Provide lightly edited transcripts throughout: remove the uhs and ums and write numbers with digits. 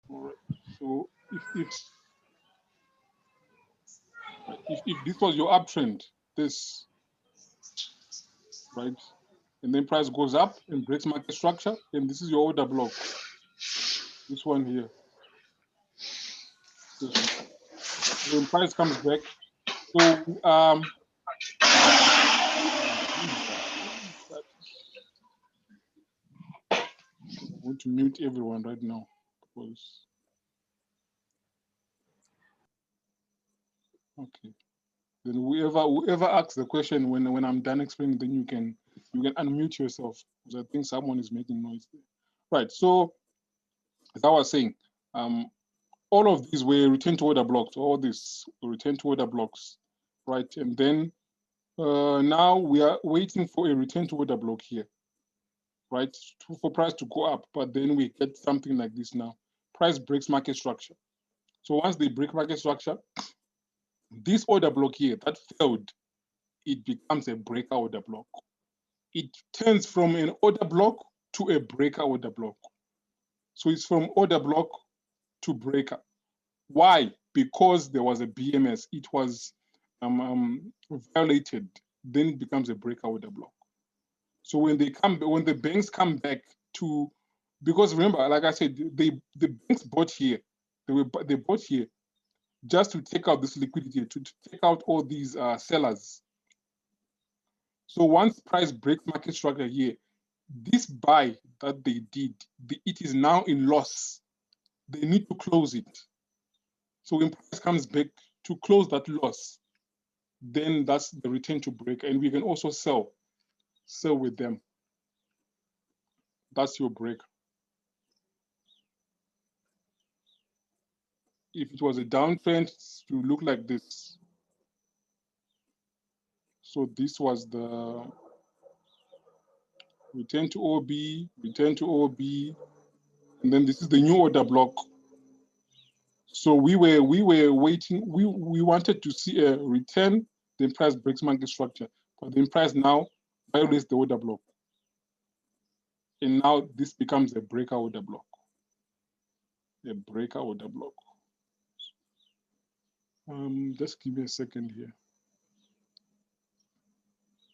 All right. So if this was your uptrend, this, right, and then price goes up and breaks market structure, and this is your order block. This one here, this one. When price comes back, so who is that? Who is that? I'm going to mute everyone right now because okay. Then whoever asks the question when I'm done explaining, then you can unmute yourself because I think someone is making noise there. Right. So as I was saying, um, all of these were return to order blocks. All these were return to order blocks, right? And then now we are waiting for a return to order block here, right? For price to go up, but then we get something like this now. Price breaks market structure. So once they break market structure, this order block here that failed, it becomes a breaker order block. It turns from an order block to a breaker order block. So it's from order block to breaker. Why? Because there was a BMS. It was violated. Then it becomes a breaker order block. So when the banks come back to, because remember, like I said, the banks bought here. They bought here just to take out this liquidity, to take out all these sellers. So once price breaks market structure here, this buy that they did, it is now in loss. They need to close it. So when price comes back to close that loss, then that's the return to break, and we can also sell with them. That's your break. If it was a downtrend, to look like this. So this was the return to OB, return to OB, and then this is the new order block. So we were waiting. We wanted to see a return. Then price breaks market structure, but then price now violates the order block, and now this becomes a breaker order block. A breaker order block. Just give me a second here.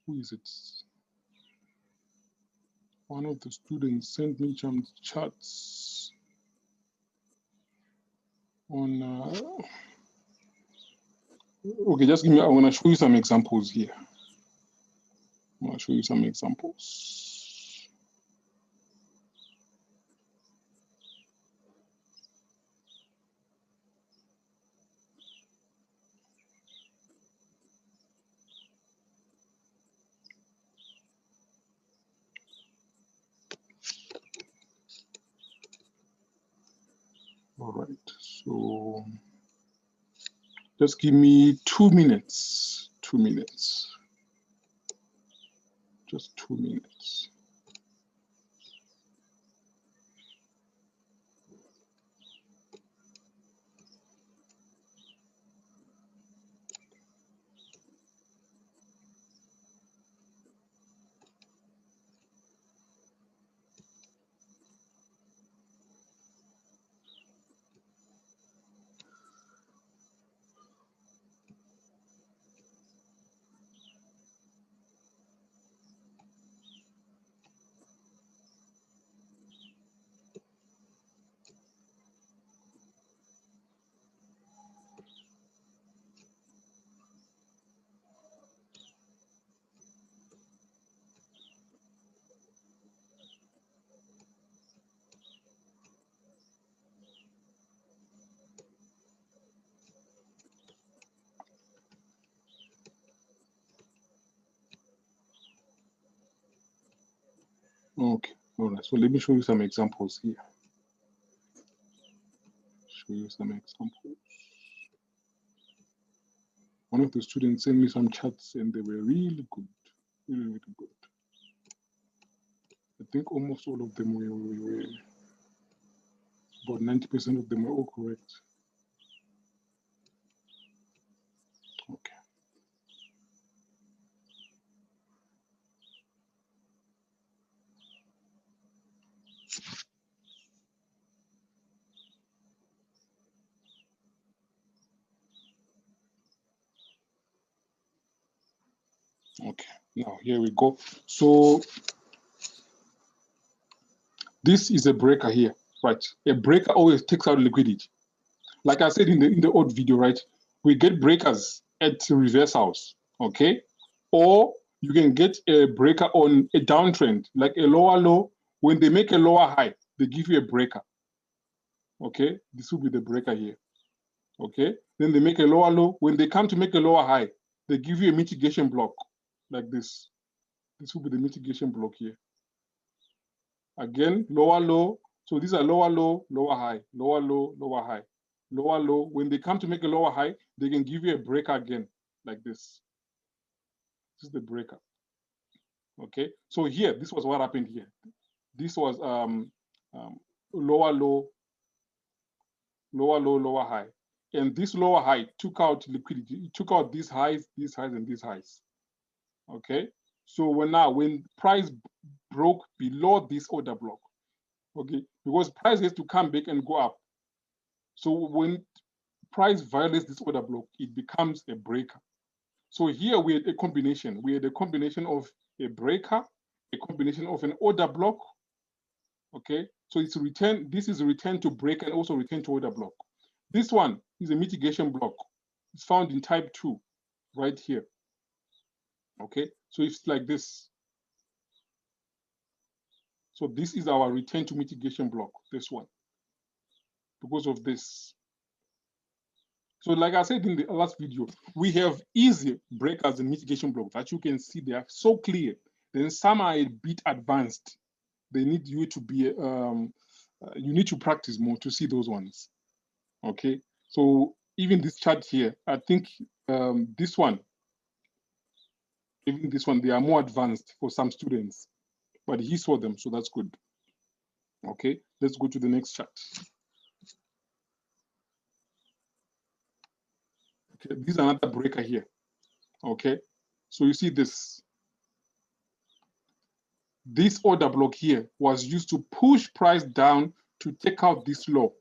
Who is it? One of the students sent me some charts on. Okay, just give me. I'm gonna show you some examples here. I'm gonna show you some examples. All right, so just give me 2 minutes. 2 minutes. Just 2 minutes. Okay, all right. So let me show you some examples here. Show you some examples. One of the students sent me some charts and they were really good, really, really good. I think almost all of them were about 90% of them were all correct. Okay. Okay, now here we go. So this is a breaker here, right? A breaker always takes out liquidity. Like I said in the old video, right? We get breakers at reversals, okay? Or you can get a breaker on a downtrend, like a lower low. When they make a lower high, they give you a breaker, okay? This will be the breaker here, okay? Then they make a lower low. When they come to make a lower high, they give you a mitigation block like this. This will be the mitigation block here. Again, lower low. So these are lower low, lower high, lower low, lower high, lower low. When they come to make a lower high, they can give you a breaker again, like this. This is the breaker. Okay. So here, this was what happened here. This was lower low, lower low, lower high. And this lower high took out liquidity. It took out these highs, and these highs. Okay. So when price broke below this order block, okay, because price has to come back and go up. So when price violates this order block, it becomes a breaker. So here we had a combination. We had a combination of a breaker, a combination of an order block. Okay, so it's return. This is a return to break and also return to order block. This one is a mitigation block. It's found in type 2, right here. Okay, so it's like this. So this is our return to mitigation block, this one, because of this. So like I said in the last video, we have easy breakers and mitigation blocks that you can see they are so clear. Then some are a bit advanced. They need you to be, you need to practice more to see those ones. Okay, so even this chart here, I think this one, even this one, they are more advanced for some students, but he saw them, so that's good. Okay, let's go to the next chart. Okay, this is another breaker here. Okay, so you see this. This order block here was used to push price down to take out this low.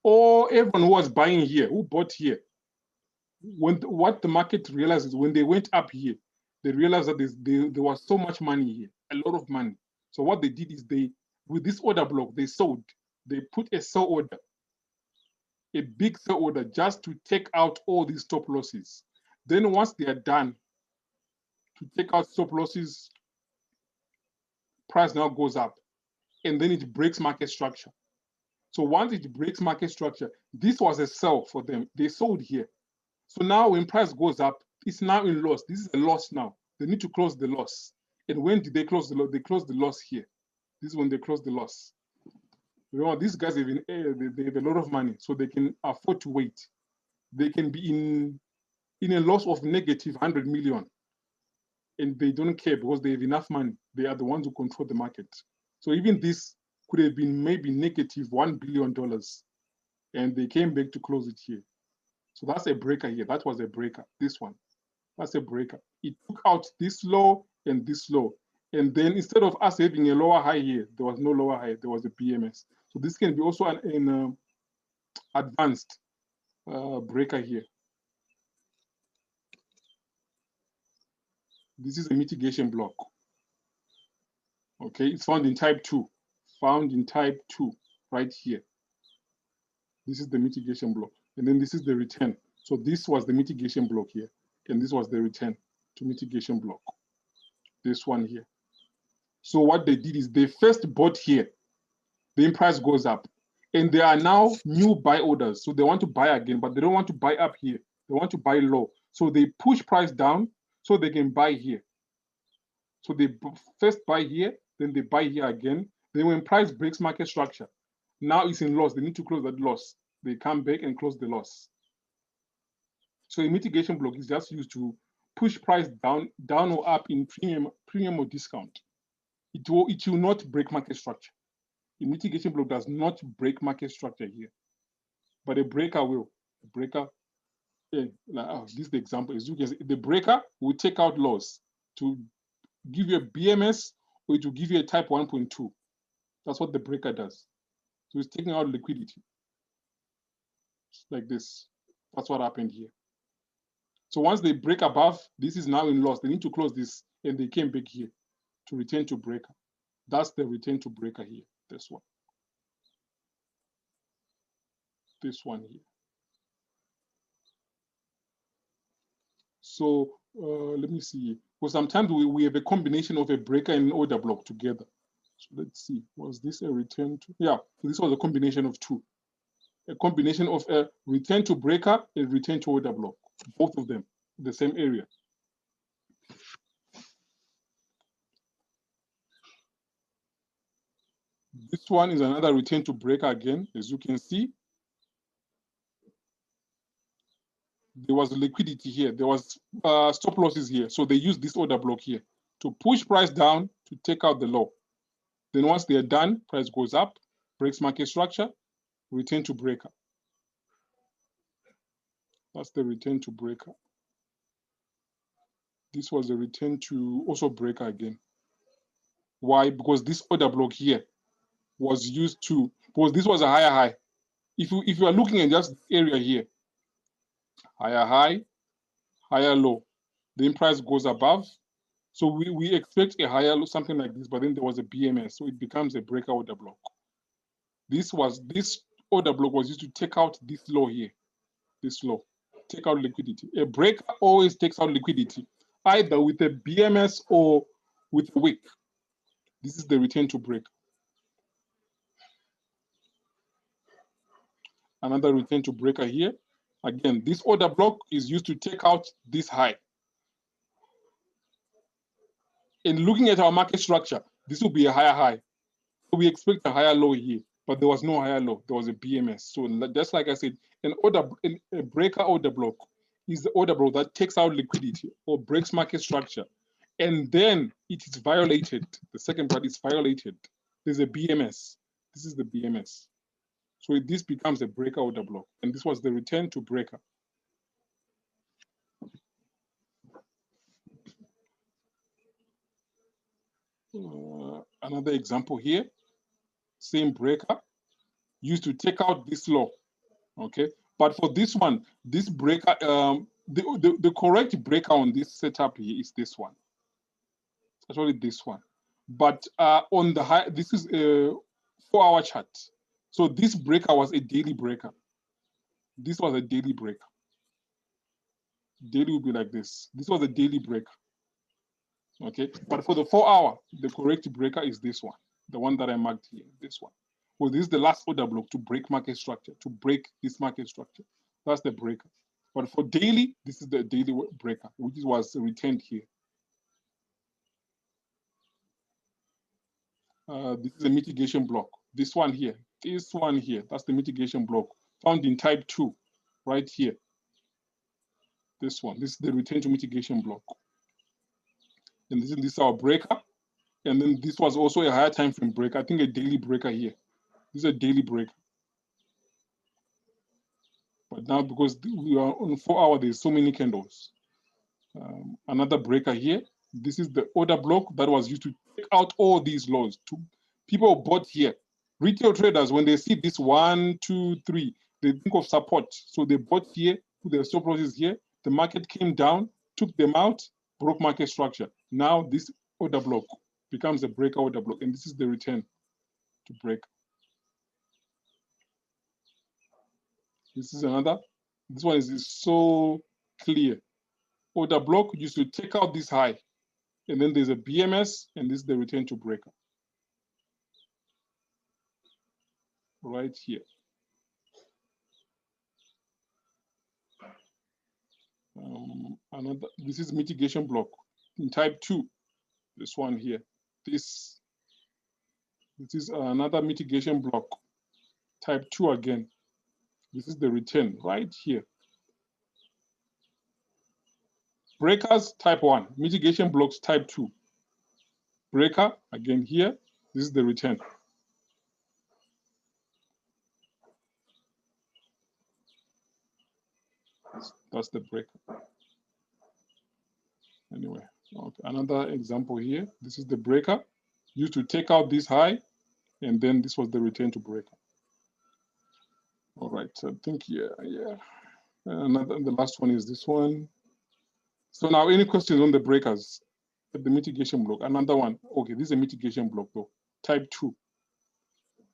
Or everyone who was buying here, who bought here, what the market realized is when they went up here, they realized that there was so much money here, a lot of money. So what they did is with this order block, they sold. They put a sell order, a big sell order, just to take out all these stop losses. Then once they are done to take out stop losses, price now goes up, and then it breaks market structure. So once it breaks market structure, this was a sell for them. They sold here. So now when price goes up, it's now in loss. This is a loss now. They need to close the loss. And when did they close the loss? They close the loss here. This is when they close the loss. You know, these guys have, they have a lot of money, so they can afford to wait. They can be in a loss of negative 100 million, and they don't care because they have enough money. They are the ones who control the market. So even this could have been maybe negative $1 billion, and they came back to close it here. So that's a breaker here. That was a breaker. This one, that's a breaker. It took out this low and this low. And then instead of us having a lower high here, there was no lower high. There was a BMS. So this can be also an advanced breaker here. This is a mitigation block. Okay, it's found in type 2. Found in type 2, right here. This is the mitigation block. And then this is the return. So this was the mitigation block here. And this was the return to mitigation block. This one here. So what they did is they first bought here. Then price goes up. And there are now new buy orders. So they want to buy again, but they don't want to buy up here. They want to buy low. So they push price down so they can buy here. So they first buy here, then they buy here again. Then when price breaks market structure, now it's in loss. They need to close that loss. They come back and close the loss. So a mitigation block is just used to push price down or up in premium or discount. It will not break market structure. The mitigation block does not break market structure here, but a breaker will. A breaker, this is the example. As you can see, the breaker will take out loss to give you a BMS, or it will give you a type 1.2. That's what the breaker does. So it's taking out liquidity like this. That's what happened here. So once they break above, this is now in loss. They need to close this, and they came back here to return to breaker. That's the return to breaker here. This one. This one here. So let me see. Because sometimes we have a combination of a breaker and an order block together. So let's see. Was this a return to? Yeah, this was a combination of two. A combination of a return to breaker and return to order block. Both of them, the same area. This one is another return to breaker again. As you can see, there was liquidity here. There was stop losses here. So they used this order block here to push price down to take out the low. Then once they're done, price goes up, breaks market structure, return to breaker. That's the return to breaker. This was a return to also breaker again. Why? Because this order block here was used to, because this was a higher high. If you are looking at just area here, higher high, higher low, then price goes above. So we expect a higher low, something like this, but then there was a BMS, so it becomes a breaker order block. This order block was used to take out this low here, this low, take out liquidity. A breaker always takes out liquidity, either with a BMS or with a wick. This is the return to break. Another return to breaker here. Again, this order block is used to take out this high. In looking at our market structure, this will be a higher high. So we expect a higher low here, but there was no higher low. There was a BMS. So just like I said, a breaker order block is the order block that takes out liquidity or breaks market structure. And then it is violated. The second part is violated. There's a BMS. This is the BMS. So this becomes a breaker order block. And this was the return to breaker. Another example here, same breaker, used to take out this low, okay? But for this one, this breaker, the correct breaker on this setup here is this one. It's actually this one. But on the high, this is a 4-hour chart. So this breaker was a daily breaker. This was a daily breaker. Daily will be like this. This was a daily breaker. Okay, but for the 4-hour, the correct breaker is this one, the one that I marked here, this one. Well, this is the last order block to break market structure, to break this market structure. That's the breaker. But for daily, this is the daily breaker, which was retained here. This is a mitigation block. This one here, that's the mitigation block found in type 2, right here. This one, this is the return to mitigation block. And this is our breaker. And then this was also a higher time frame breaker. I think a daily breaker here. This is a daily breaker. But now because we are on 4-hour, there's so many candles. Another breaker here. This is the order block that was used to take out all these lows. People bought here. Retail traders, when they see this 1, 2, 3, they think of support. So they bought here, put their stop losses here. The market came down, took them out, broke market structure. Now this order block becomes a breaker order block, and this is the return to break. This is another. This one is so clear. Order block used to take out this high, and then there's a BMS, and this is the return to breaker. Right here. This is mitigation block in type 2. This one here. This is another mitigation block, type 2 again. This is the return right here. Breakers, type 1. Mitigation blocks, type 2. Breaker, again here. This is the return. That's the breaker. Anyway, okay. Another example here. This is the breaker. Used to take out this high, and then this was the return to breaker. All right, so I think, yeah. The last one is this one. So now, any questions on the breakers at the mitigation block? Another one. Okay, this is a mitigation block though. Type 2.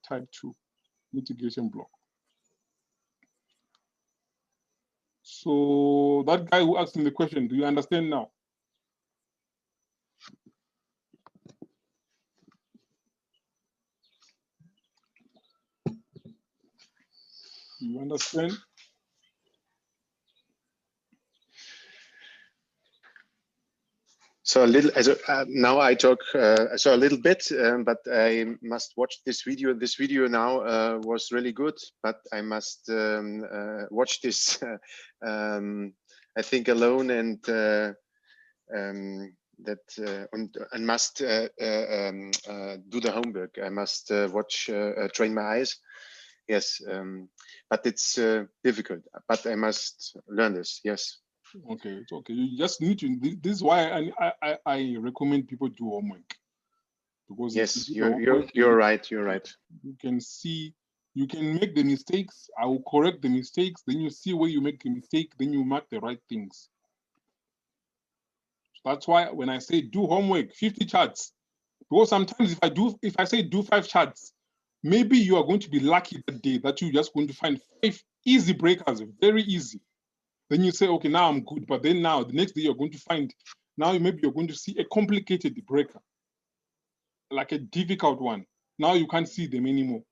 Type 2 mitigation block. So that guy who asked me the question, do you understand now? Do you understand? So a little, now I talk so a little bit, but I must watch this video. This video now was really good, but I must watch this, I think, alone, and and must do the homework. I must watch, train my eyes. Yes, but it's difficult. But I must learn this. Yes. Okay, it's okay. You just need to. This is why I recommend people do homework, because yes, you're right. You're right. You can see, you can make the mistakes. I will correct the mistakes. Then you see where you make a mistake. Then you mark the right things. That's why when I say do homework, 50 charts, because sometimes if I say do 5 charts, maybe you are going to be lucky that day that you're just going to find 5 easy breakers, very easy. Then you say, okay, now I'm good. But then now the next day you're going to find, now maybe you're going to see a complicated breaker, like a difficult one. Now you can't see them anymore.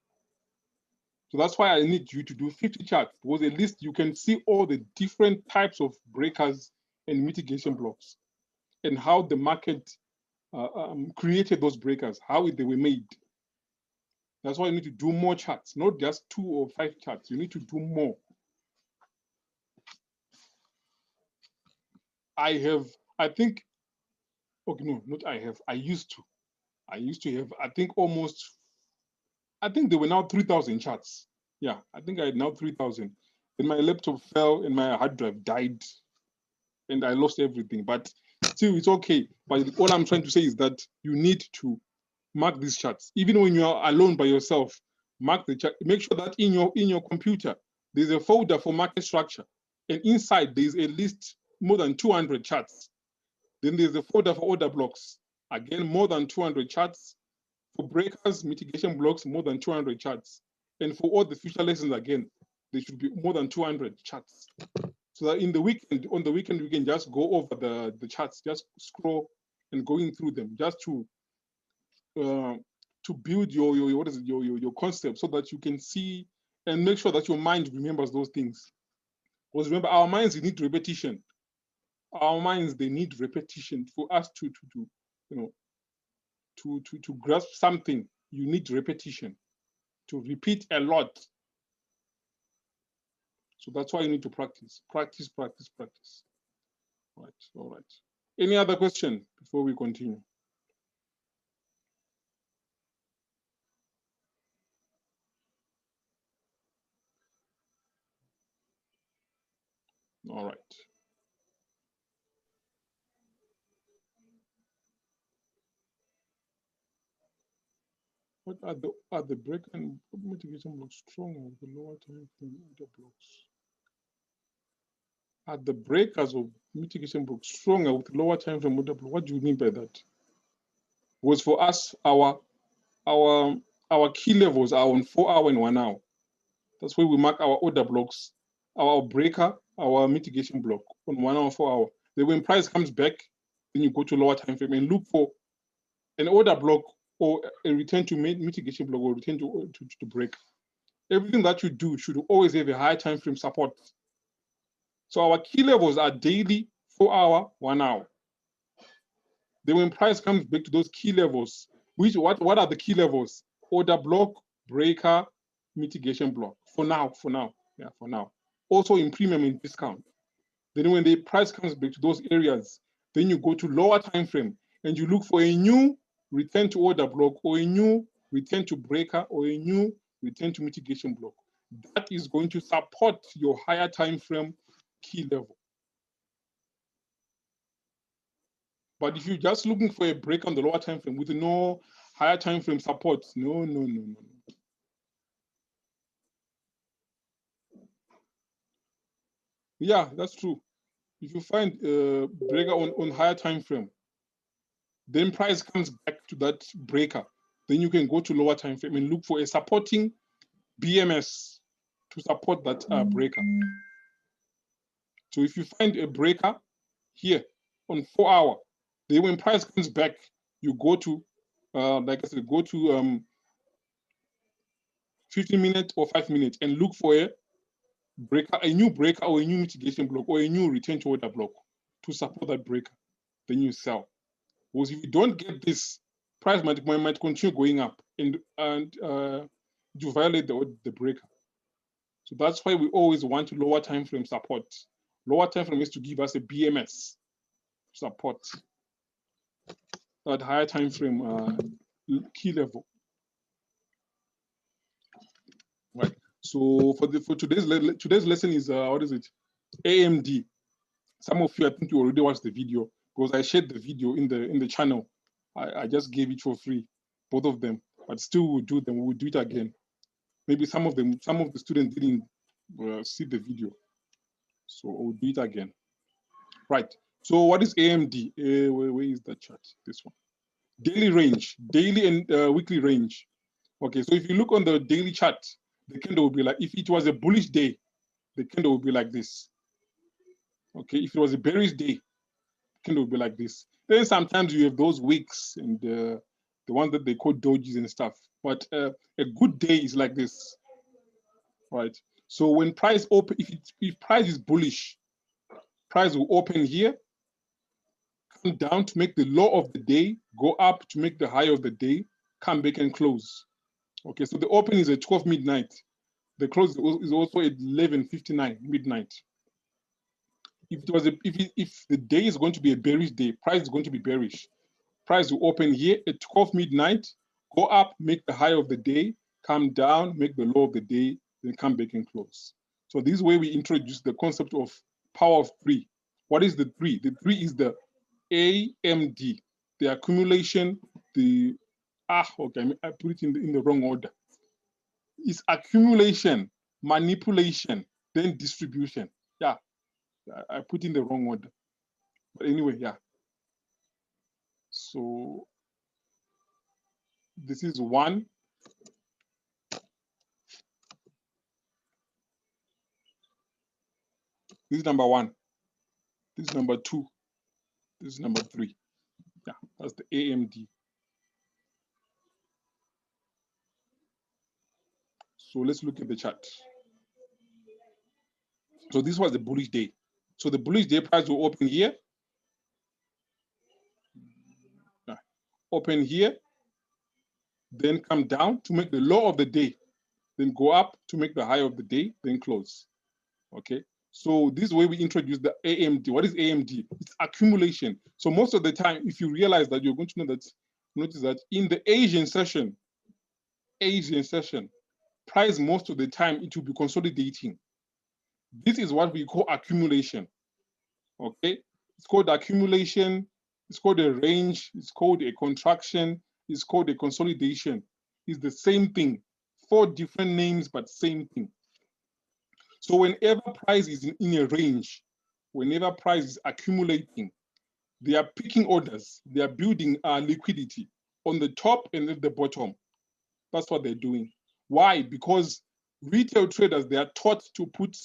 So that's why I need you to do 50 charts, because at least you can see all the different types of breakers and mitigation blocks and how the market created those breakers, how they were made. That's why you need to do more charts, not just 2 or 5 charts. You need to do more. I think, okay, no, not I have. I used to have, I think there were now 3,000 charts. Yeah, I think I had now 3,000. Then my laptop fell and my hard drive died and I lost everything. But still, it's okay. But all I'm trying to say is that you need to mark these charts. Even when you are alone by yourself, mark the chart. Make sure that in your computer, there's a folder for market structure. And inside, there's at least more than 200 charts. Then there's a folder for order blocks. Again, more than 200 charts. For breakers, mitigation blocks, more than 200 charts. And for all the future lessons, again, there should be more than 200 charts. So that on the weekend, we can just go over the charts, just scroll and going through them, just to build your concept, so that you can see and make sure that your mind remembers those things. Because remember, our minds need repetition. Our minds, they need repetition for us to grasp something. You need repetition, to repeat a lot. So that's why you need to practice. Right. All right. Any other question before we continue? All right. What are the break and mitigation blocks stronger with the lower time frame order blocks? Are the breakers of mitigation blocks stronger with lower time frame order blocks? What do you mean by that? Was for us, our key levels are on 4 hour and 1 hour. That's where we mark our order blocks, our breaker, our mitigation block on 1 hour, 4 hour. Then when price comes back, then you go to lower time frame and look for an order block or a return to mitigation block or return to break. Everything that you do should always have a high time frame support. So our key levels are daily, 4 hour, 1 hour. Then when price comes back to those key levels, what are the key levels? Order block, breaker, mitigation block. For now. Also in premium and discount. Then when the price comes back to those areas, then you go to lower time frame and you look for a new return to order block or a new return to breaker or a new return to mitigation block. That is going to support your higher time frame key level. But if you're just looking for a break on the lower time frame with no higher time frame support, no. Yeah, that's true. If you find a breaker on higher time frame, then price comes back to that breaker. Then you can go to lower time frame and look for a supporting BMS to support that breaker. So if you find a breaker here on 4 hour, then when price comes back, you go to, like I said, go to 15 minutes or 5 minutes and look for a breaker, a new breaker or a new mitigation block or a new return to order block to support that breaker. Then you sell. Because if you don't get this, price might continue going up and you violate the breaker. So that's why we always want lower time frame support. Lower time frame is to give us a BMS support. That higher time frame key level. Right. So for today's lesson is what is it? AMD. Some of you, I think you already watched the video because I shared the video in the channel. I just gave it for free, both of them. But still, we'll do them. We'll do it again. Maybe some of the students didn't see the video, so we'll do it again. Right. So what is AMD? Where is that chart? This one. Daily range, daily and weekly range. Okay. So if you look on the daily chart, the candle will be like, if it was a bullish day, the candle will be like this. Okay. If it was a bearish day, the candle will be like this. Then sometimes you have those wicks and the ones that they call dojis and stuff. But a good day is like this, right? So when price open, if price is bullish, price will open here, come down to make the low of the day, go up to make the high of the day, come back and close. Okay, so the open is at 12 midnight. The close is also at 11:59 midnight. If it was if the day is going to be a bearish day, price is going to be bearish. Price will open here at 12 midnight, go up, make the high of the day, come down, make the low of the day, then come back and close. So this way we introduce the concept of power of three. What is the three? The three is the AMD, the accumulation, okay, I put it in the wrong order. It's accumulation, manipulation, then distribution. Yeah, I put in the wrong order. But anyway, yeah. So this is one. This is number one. This is number two. This is number three. Yeah, that's the AMD. So let's look at the chart. So this was the bullish day. So the bullish day price will open here. Open here. Then come down to make the low of the day. Then go up to make the high of the day. Then close. Okay. So this way we introduce the AMD. What is AMD? It's accumulation. So most of the time, if you realize that, you're going to notice that in the Asian session, price most of the time it will be consolidating. This is what we call accumulation. Okay, it's called accumulation. It's called a range. It's called a contraction. It's called a consolidation. It's the same thing. 4 different names, but same thing. So whenever price is in a range, whenever price is accumulating, they are picking orders. They are building liquidity on the top and at the bottom. That's what they're doing. Why? Because retail traders, they are taught to put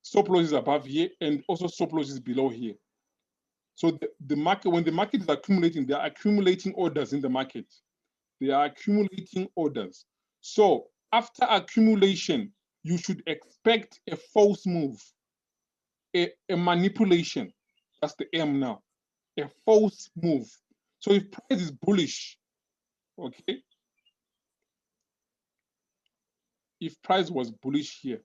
stop losses above here and also stop losses below here. So the market, when the market is accumulating, they are accumulating orders in the market. They are accumulating orders. So after accumulation, you should expect a false move, a manipulation. That's the M now, a false move. So if price is bullish, okay, if price was bullish here,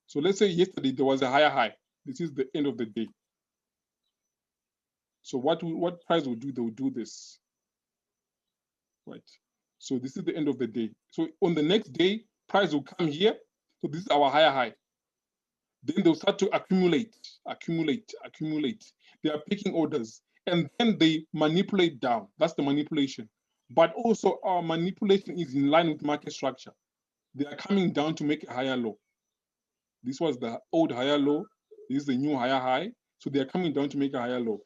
so let's say yesterday there was a higher high. This is the end of the day. So what price will do? They will do this, right? So this is the end of the day. So on the next day, price will come here. So this is our higher high. Then they'll start to accumulate. They are picking orders, and then they manipulate down. That's the manipulation. But also our manipulation is in line with market structure. They are coming down to make a higher low. This was the old higher low. This is the new higher high. So they're coming down to make a higher low.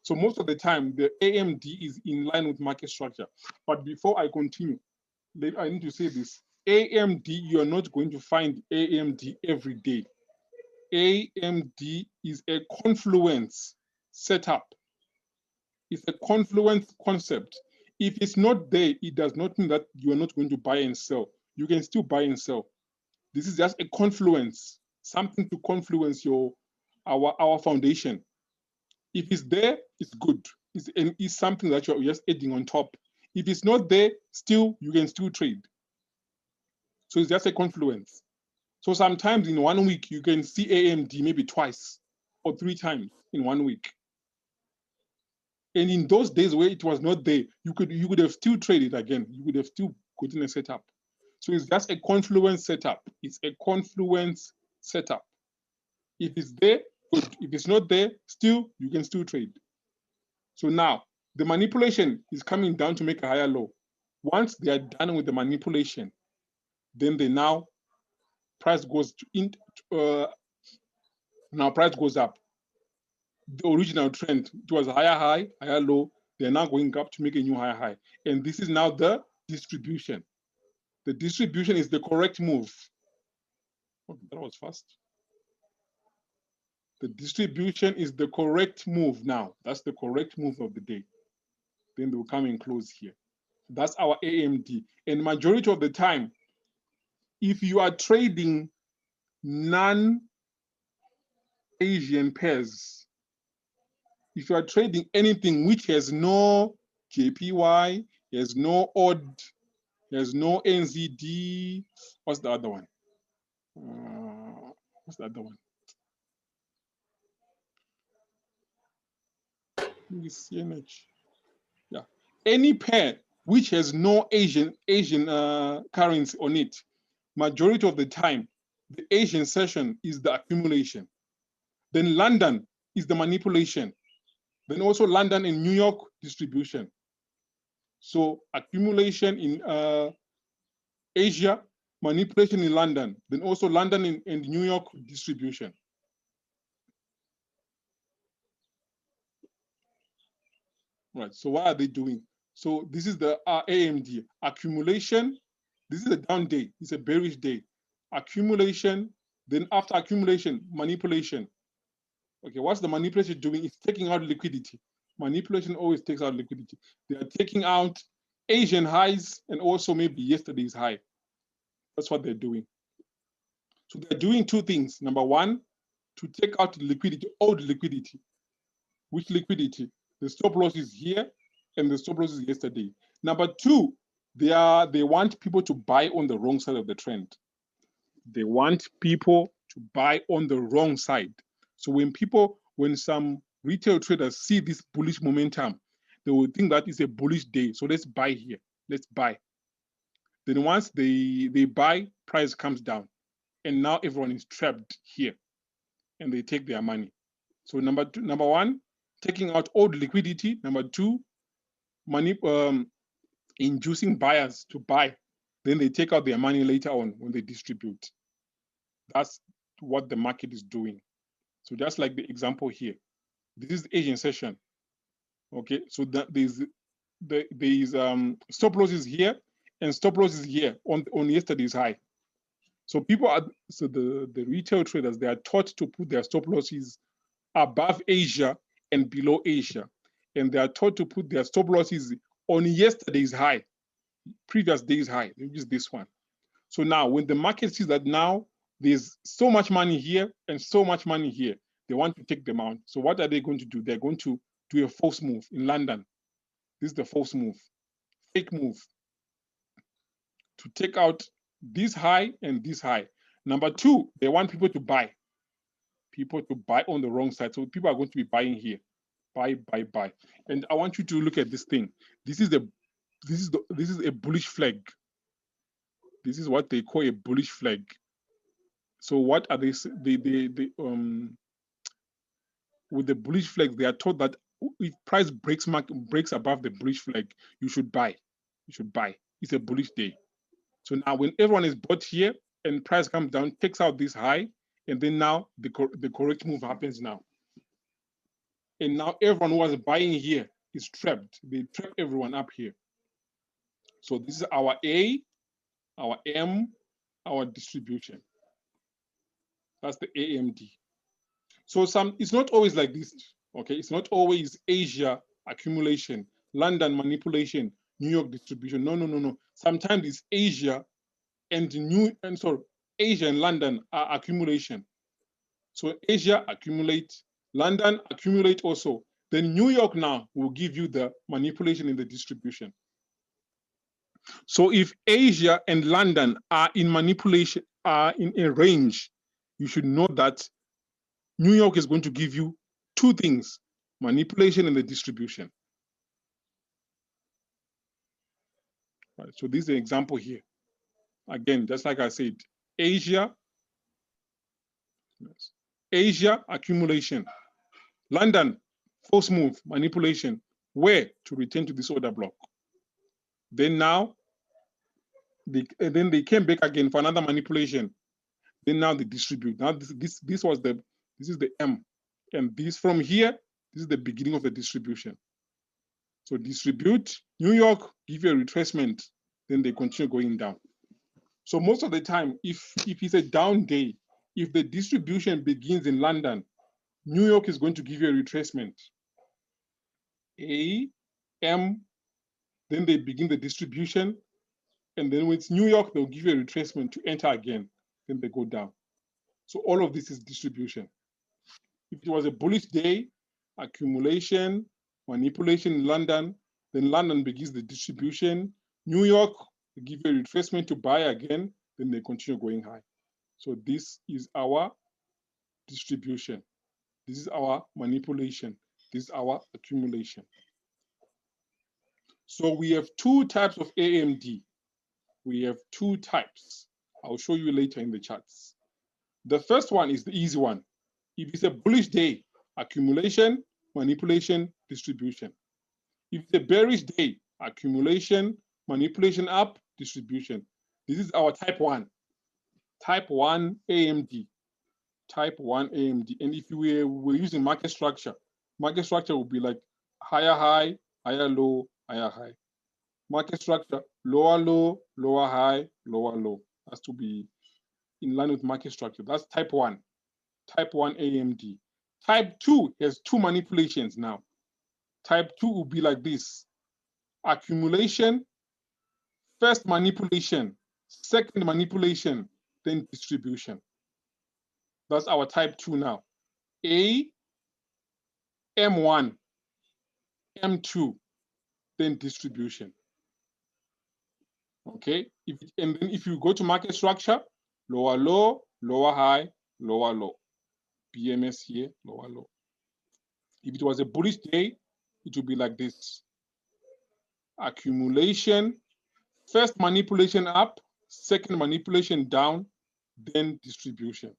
So most of the time, the AMD is in line with market structure. But before I continue, I need to say this. AMD, you're not going to find AMD every day. AMD is a confluence setup. It's a confluence concept. If it's not there, it does not mean that you are not going to buy and sell. You can still buy and sell. This is just a confluence, something to confluence our foundation. If it's there, it's good. It's something that you're just adding on top. If it's not there, still you can still trade. So it's just a confluence. So sometimes in 1 week you can see AMD maybe twice or 3 times in 1 week. And in those days where it was not there, you could have still traded again. You would have still gotten a setup. So it's just a confluence setup. It's a confluence setup. If it's there, good. If it's not there, still you can still trade. So now the manipulation is coming down to make a higher low. Once they are done with the manipulation, then price goes now price goes up. The original trend, it was higher high, higher low. They're now going up to make a new higher high. And this is now the distribution. The distribution is the correct move. Oh, that was fast. The distribution is the correct move now. That's the correct move of the day. Then they'll come and close here. That's our AMD. And majority of the time, if you are trading non-Asian pairs, if you are trading anything which has no JPY, has no odd, has no NZD, what's the other one? What's the other one? CNH. Yeah, any pair which has no Asian currency on it, majority of the time, the Asian session is the accumulation. Then London is the manipulation. Then also London and New York distribution. So accumulation in Asia, manipulation in London, then also London and New York distribution. Right, so what are they doing? So this is the AMD accumulation. This is a down day, it's a bearish day. Accumulation, then after accumulation, manipulation. Okay, what's the manipulation doing? It's taking out liquidity. Manipulation always takes out liquidity. They are taking out Asian highs and also maybe yesterday's high. That's what they're doing. So they're doing 2 things. Number 1, to take out liquidity, old liquidity. Which liquidity? The stop loss is here and the stop loss is yesterday. Number 2, they want people to buy on the wrong side of the trend. They want people to buy on the wrong side. So when some retail traders see this bullish momentum, they will think that it's a bullish day. So let's buy here. Let's buy. Then once they buy, price comes down. And now everyone is trapped here. And they take their money. So number 1, taking out old liquidity. Number 2, inducing buyers to buy. Then they take out their money later on when they distribute. That's what the market is doing. So just like the example here, this is the Asian session. Okay, so there's stop losses here and stop losses here on yesterday's high. So the retail traders, they are taught to put their stop losses above Asia and below Asia, and they are taught to put their stop losses on yesterday's high, previous day's high, which is this one. So now when the market sees that now there's so much money here and so much money here, they want to take them out. So what are they going to do? They're going to do a false move in London. This is the false move, fake move, to take out this high and this high. Number 2, they want people to buy on the wrong side. So people are going to be buying here, buy. And I want you to look at this thing. This is a bullish flag. This is what they call a bullish flag. So what are they with the bullish flag, they are told that if price breaks above the bullish flag, you should buy. You should buy. It's a bullish day. So now when everyone is bought here and price comes down, takes out this high And then now the correct move happens now. And now everyone who was buying here is trapped. They trap everyone up here. So this is our A, our M, our distribution. That's the AMD. So it's not always like this, okay? It's not always Asia accumulation, London manipulation, New York distribution. No. Sometimes it's Asia and Asia and London are accumulation. So Asia accumulate, London accumulate also. Then New York now will give you the manipulation in the distribution. So if Asia and London are in manipulation, are in a range, you should know that New York is going to give you two things, manipulation and the distribution. Right, so this is an example here. Again, just like I said, Asia accumulation, London false move, manipulation, where to return to this order block. Then now, then they came back again for another manipulation. Then now they distribute. Now this is the M, and this from here, this is the beginning of the distribution. So distribute, New York, give you a retracement, then they continue going down. So most of the time, if it's a down day, if the distribution begins in London, New York is going to give you a retracement. A, M, then they begin the distribution, and then when it's New York, they'll give you a retracement to enter again, then they go down. So all of this is distribution. If it was a bullish day, accumulation, manipulation in London, then London begins the distribution. New York, they give you a retracement to buy again, then they continue going high. So this is our distribution. This is our manipulation. This is our accumulation. So we have two types of AMD. We have two types. I'll show you later in the charts. The first one is the easy one. If it's a bullish day, accumulation, manipulation, distribution. If it's a bearish day, accumulation, manipulation up, distribution. This is our type 1. Type 1 AMD. Type 1 AMD. And if we were using market structure would be like higher high, higher low, higher high. Market structure, lower low, lower high, lower low. Has to be in line with market structure. That's type 1. Type 1 AMD. Type 2 has two manipulations now. Type 2 will be like this. Accumulation, first manipulation, second manipulation, then distribution. That's our type 2 now. A, M1, M2, then distribution. Okay, and then if you go to market structure, lower low, lower high, lower low. PMS here, lower low. If it was a bullish day, it would be like this. Accumulation, first manipulation up, second manipulation down, then distribution.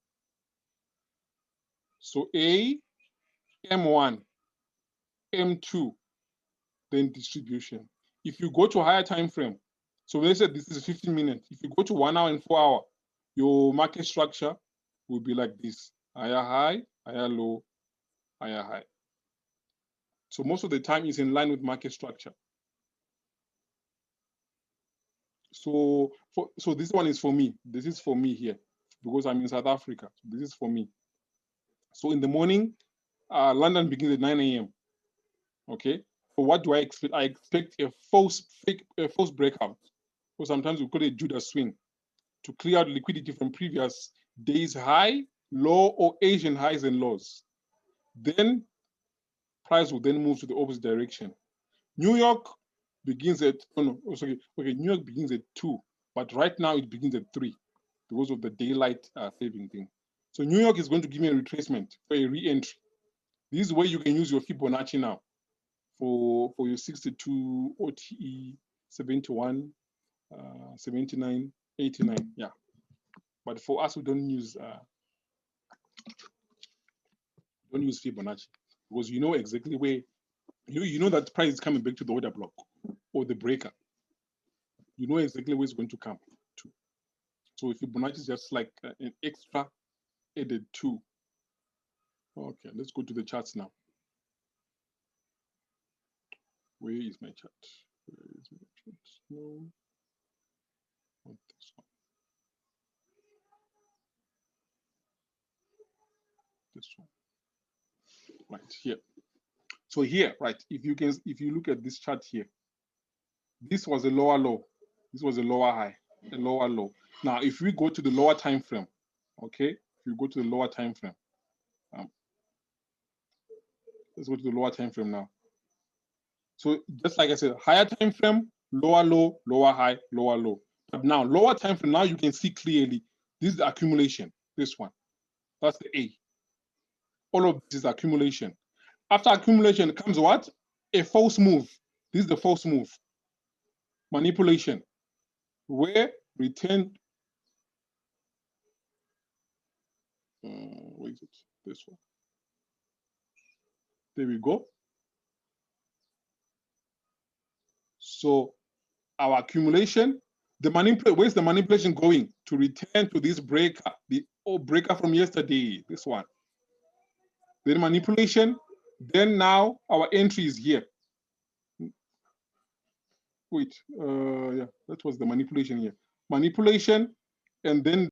So A, M1, M2, then distribution. If you go to a higher time frame, so let's say this is 15 minutes. If you go to 1 hour and 4 hour, your market structure will be like this. Higher high, higher low, higher high. So most of the time it's in line with market structure. So this one is for me. This is for me here because I'm in South Africa. So this is for me. So in the morning, London begins at 9 a.m. Okay. So what do I expect? I expect a false breakout, or sometimes we call it Judas swing, to clear out liquidity from previous days high, low, or Asian highs and lows. Then price will then move to the opposite direction. New York begins at New York begins at 2, but right now it begins at 3 because of the daylight saving thing. So New York is going to give me a retracement for a re-entry. This is where you can use your Fibonacci now for your 62 OTE 71, 79, 89. Yeah, but for us we don't use Fibonacci because you know exactly where you know that price is coming back to the order block or the breaker. You know exactly where it's going to come to. So Fibonacci is just like an extra added 2. Okay, let's go to the charts now. Where is my chart? Where is my chart? No, not this one. This one. Right here. So here, right, if you look at this chart here, this was a lower low, this was a lower high, a lower low. Now, if we go to the lower time frame, okay, if you go to the lower time frame, let's go to the lower time frame now. So just like I said, higher time frame, lower low, lower high, lower low. But now lower time frame, now you can see clearly this is the accumulation. This one, that's the A. All of this is accumulation. After accumulation comes what? A false move. This is the false move. Manipulation, where return. Where is it? This one. There we go. So our accumulation, where's the manipulation going? To return to this breaker, the breaker from yesterday, this one. Then manipulation, then now our entry is here. Wait, yeah, that was the manipulation here. Manipulation, and then